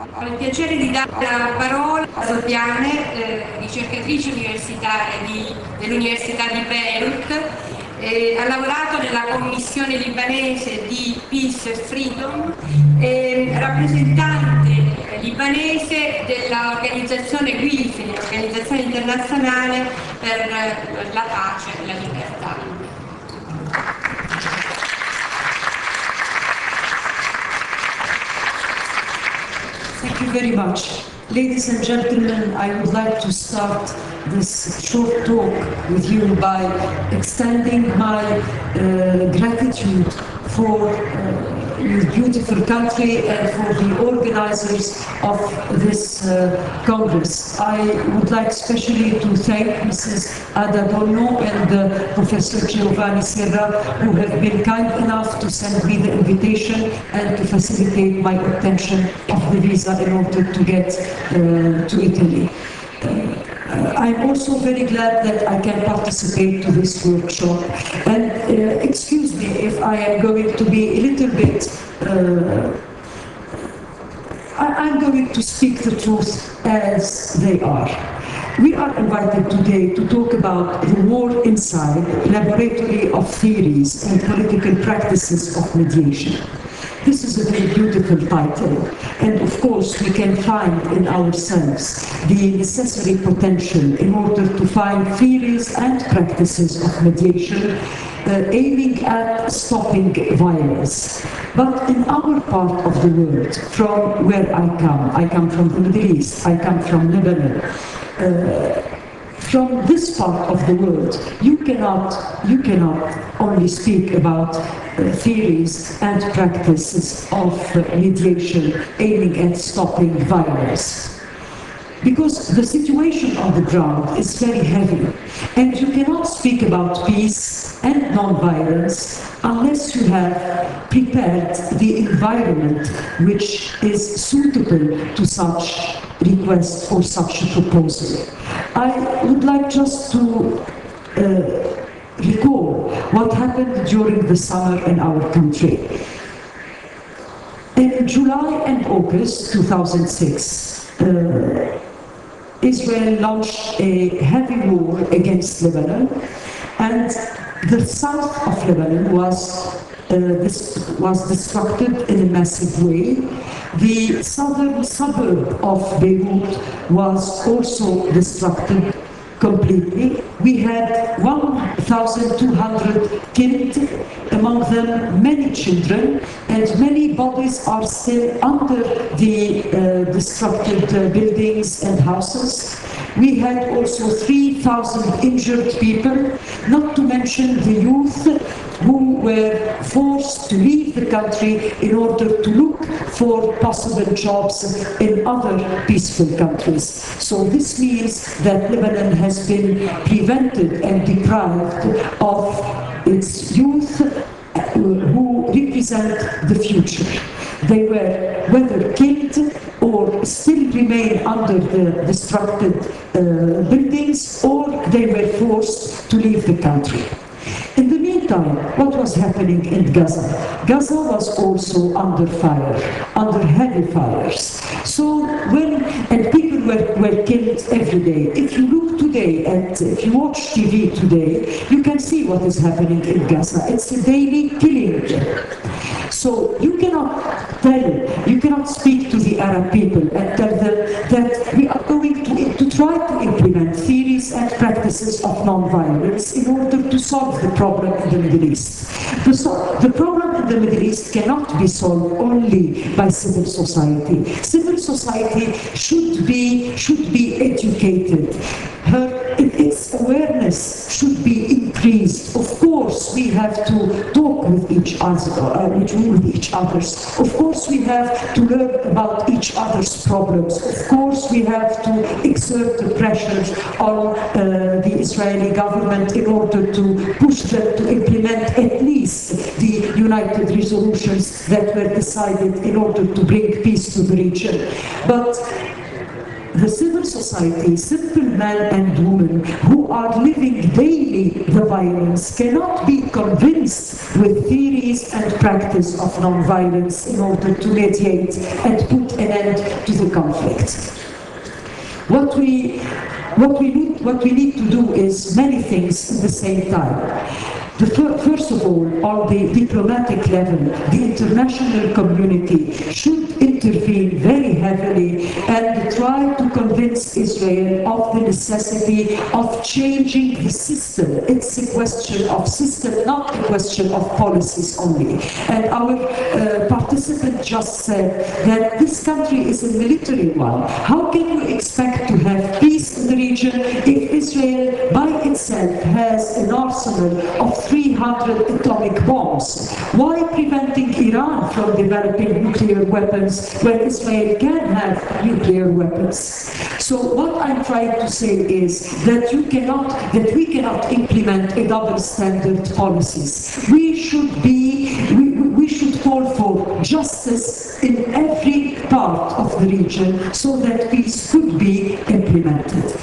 Ho il piacere di dare la parola a Zoubiane, ricercatrice universitaria dell'Università di Beirut. Ha lavorato nella commissione libanese di Peace e Freedom, rappresentante libanese dell'organizzazione WIFI, l'Organizzazione Internazionale per la Pace e la Libertà. Thank you very much. Ladies and gentlemen, I would like to start this short talk with you by extending my gratitude for your beautiful country and for the organizers of this Congress. I would like especially to thank Mrs. Ada Donno and Professor Giovanni Serra, who have been kind enough to send me the invitation and to facilitate my obtention of the visa in order to get to Italy. I'm also very glad that I can participate to this workshop. And excuse me if I am going to be a little bit, I'm going to speak the truth as they are. We are invited today to talk about the War Inside, Laboratory of Theories and Political Practices of Mediation. This is a very beautiful title, and of course we can find in ourselves the necessary potential in order to find theories and practices of mediation aiming at stopping violence. But in our part of the world, from where I come from the Middle East, I come from Lebanon, from this part of the world, you cannot only speak about theories and practices of mediation aiming at stopping violence. Because the situation on the ground is very heavy, and you cannot speak about peace and non-violence unless you have prepared the environment which is suitable to such request or such a proposal. I would like just to recall what happened during the summer in our country. In July and August 2006, Israel launched a heavy war against Lebanon, and the south of Lebanon was destructed in a massive way. The southern suburb of Beirut was also destructed completely. We had 1,200 killed, among them many children, and many bodies are still under the destructed buildings and houses. We had also 3,000 injured people, not to mention the youth who were forced to leave the country in order to look for possible jobs in other peaceful countries. So this means that Lebanon has been prevented and deprived of its youth who represent the future. They were whether killed or still remain under the destructed buildings, or they were forced to leave the country. In the meantime, what was happening in Gaza? Gaza was also under fire, under heavy fires. So and people were killed every day. If you look today and if you watch TV today, you can see what is happening in Gaza. It's a daily killing. So you cannot speak to the Arab people and tell them that we are going to try to implement theories and practices of non-violence in order to solve the problem in the Middle East. The problem in the Middle East cannot be solved only by civil society. Civil society should be educated. Its awareness should be increased. Of course, we have to talk with each other. Of course, we have to learn about each other's problems. Of course, we have to exert the pressure on the Israeli government in order to push them to implement at least the United resolutions that were decided in order to bring peace to the region. But the civil society, simple men and women who are living daily the violence, cannot be convinced with theories and practice of non-violence in order to mediate and put an end to the conflict. What we need to do is many things at the same time. First of all, on the diplomatic level, the international community should intervene very heavily and try to convince Israel of the necessity of changing the system. It's a question of system, not a question of policies only. And our participant just said that this country is a military one. How can you expect to have peace in the region if Israel by itself has an arsenal of 300 atomic bombs? Why preventing Iran from developing nuclear weapons when Israel can have nuclear weapons? So what I'm trying to say is that we cannot implement a double standard policies. We should call for justice in every part of the region so that peace could be implemented.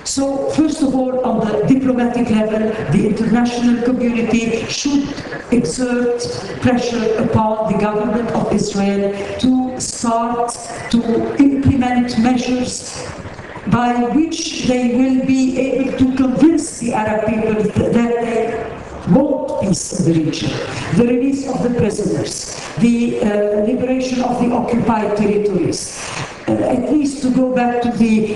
So, first of all, on the diplomatic level, the international community should exert pressure upon the government of Israel to start to implement measures by which they will be able to convince the Arab people that they want peace in the region. The release of the prisoners, the liberation of the occupied territories, at least to go back to the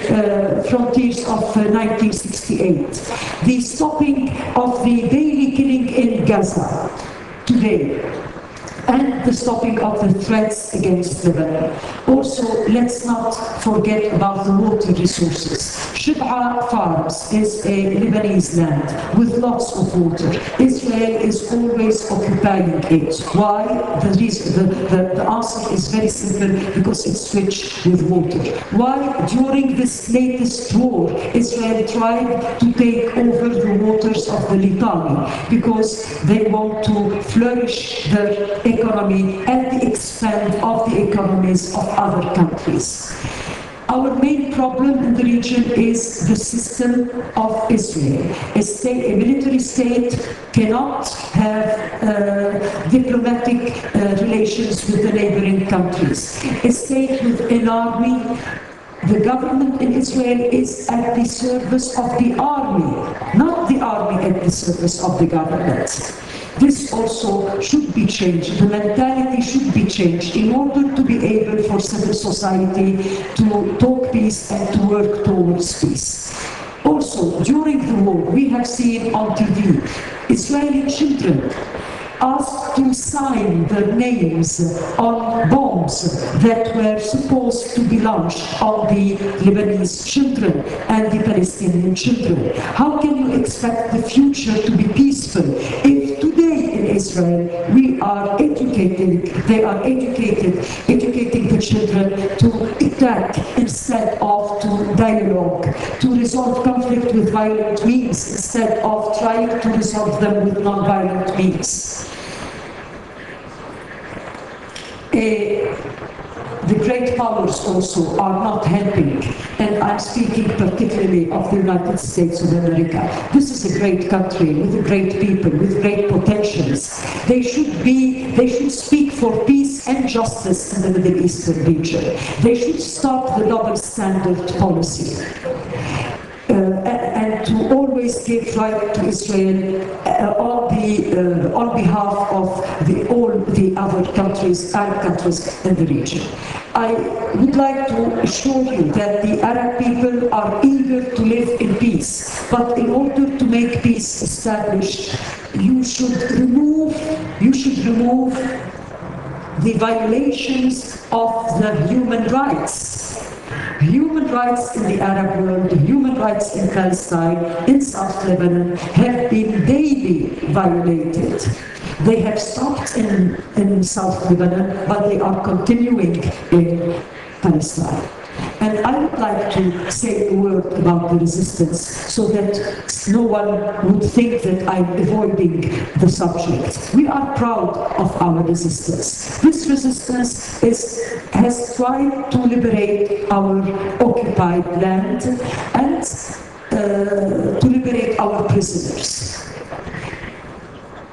frontiers of 1968, the stopping of the daily killing in Gaza today, and the stopping of the threats against Lebanon. Also, let's not forget about the water resources. Shib'a Farms is a Lebanese land with lots of water. Israel is always occupying it. Why? The answer is very simple, because it's rich with water. Why? During this latest war, Israel tried to take over the waters of the Litani because they want to flourish their economy at the expense of the economies of other countries. Our main problem in the region is the system of Israel. A military state cannot have diplomatic relations with the neighboring countries. A state with an army, the government in Israel is at the service of the army, not the army at the service of the government. This also should be changed. The mentality should be changed in order to be able for civil society to talk peace and to work towards peace. Also, during the war, we have seen on TV Israeli children asked to sign their names on bombs that were supposed to be launched on the Lebanese children and the Palestinian children. How can you expect the future to be peaceful if today in Israel they are educating the children to attack instead of to dialogue, to resolve conflict with violent means instead of trying to resolve them with non-violent means? The great powers also are not helping, and I'm speaking particularly of the United States of America. This is a great country with great people, with great potentials. They should speak for peace and justice in the Middle Eastern region. They should stop the double standard policy. And to always give right to Israel on behalf of all the other countries, Arab countries in the region. I would like to assure you that the Arab people are eager to live in peace, but in order to make peace established, you should remove the violations of the human rights. Human rights in the Arab world, human rights in Palestine, in South Lebanon, have been daily violated. They have stopped in South Lebanon, but they are continuing in Palestine. And I would like to say a word about the resistance so that no one would think that I'm avoiding the subject. We are proud of our resistance. This resistance has tried to liberate our occupied land and to liberate our prisoners.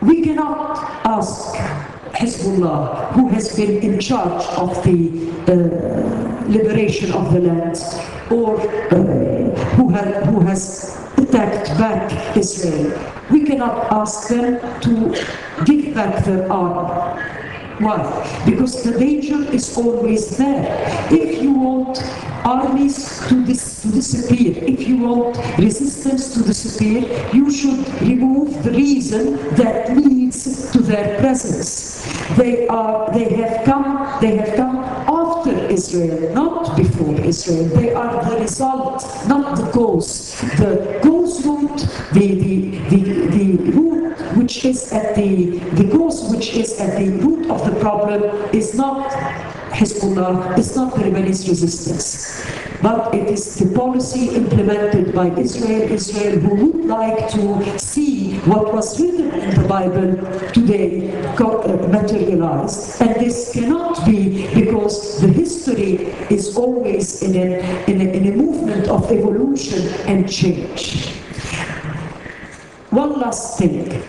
We cannot ask Hezbollah, who has been in charge of the liberation of the land, or who has attacked back Israel. We cannot ask them to give back their arm. Why? Because the danger is always there. If you want armies to disappear, if you want resistance to disappear, you should remove the reason that leads to their presence. They have come after Israel, not before Israel. They are the result, not the cause. The cause root, the root which is at the cause which is at the root of the problem is not Hezbollah, it's not the Lebanese resistance, but it is the policy implemented by Israel who would like to see what was written in the Bible today materialized. And this cannot be, because the history is always in a movement of evolution and change. One last thing.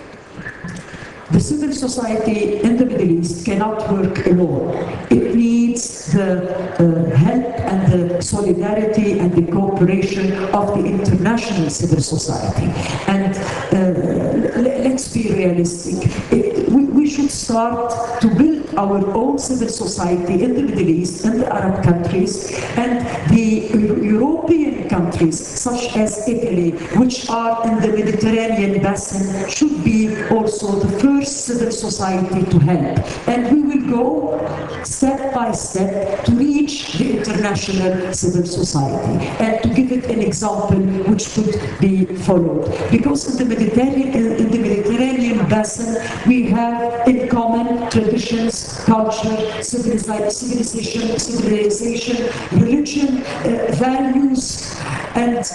The civil society in the Middle East cannot work alone. It needs the help and the solidarity and the cooperation of the international civil society. And let's be realistic. We should start to build our own civil society in the Middle East, in the Arab countries, and the European countries, such as Italy, which are in the Mediterranean basin, should be also the first civil society to help. And we will go step by step to reach the international civil society and to give it an example which could be followed. Because in the Mediterranean basin, we have in common traditions, culture, civilization, religion, values, and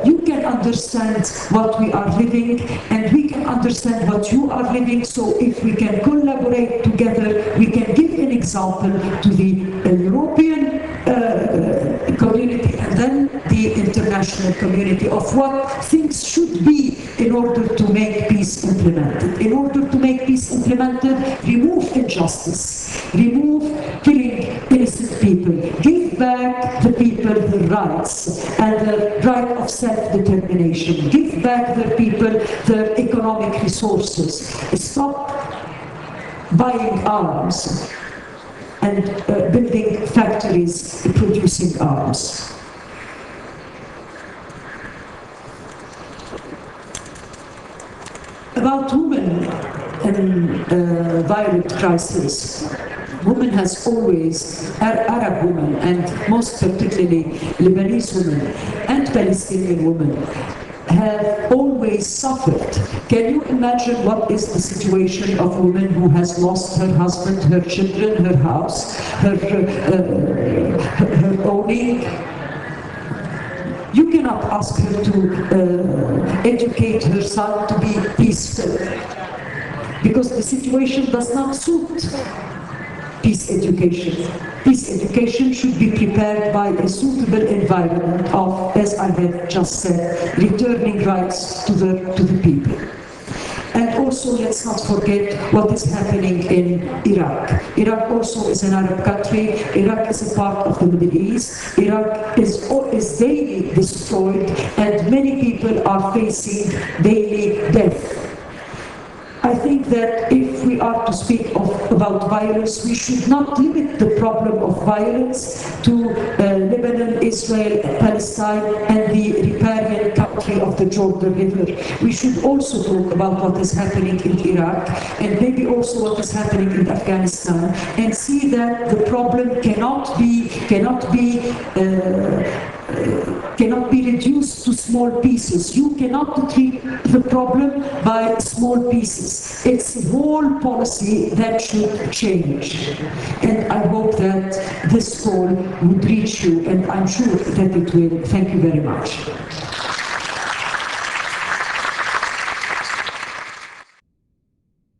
you can understand what we are living, and we can understand what you are living. So if we can collaborate together, we can give an example to the European community and then the international community of what things should be in order to make peace implemented. In order to make peace implemented, remove injustice, remove killing innocent people, give back the people their rights and the right of self-determination, give back the people their economic resources, stop buying arms and building factories producing arms. About women in violent crisis. Women has always, Arab women and most particularly Lebanese women and Palestinian women have always suffered. Can you imagine what is the situation of a woman who has lost her husband, her children, her house, her owning? You cannot ask her to educate her son to be peaceful, because the situation does not suit peace education. Peace education should be prepared by a suitable environment of, as I have just said, returning rights to the people. And also, let's not forget what is happening in Iraq. Iraq also is an Arab country. Iraq is a part of the Middle East. Iraq is daily destroyed, and many people are facing daily death. I think that if we are to speak about violence, we should not limit the problem of violence to Lebanon, Israel, Palestine, and the riparian country of the Jordan River. We should also talk about what is happening in Iraq, and maybe also what is happening in Afghanistan, and see that the problem cannot be reduced to small pieces. You cannot treat the problem by small pieces. It's a whole policy that should change. And I hope that this call would reach you, and I'm sure that it will. Thank you very much.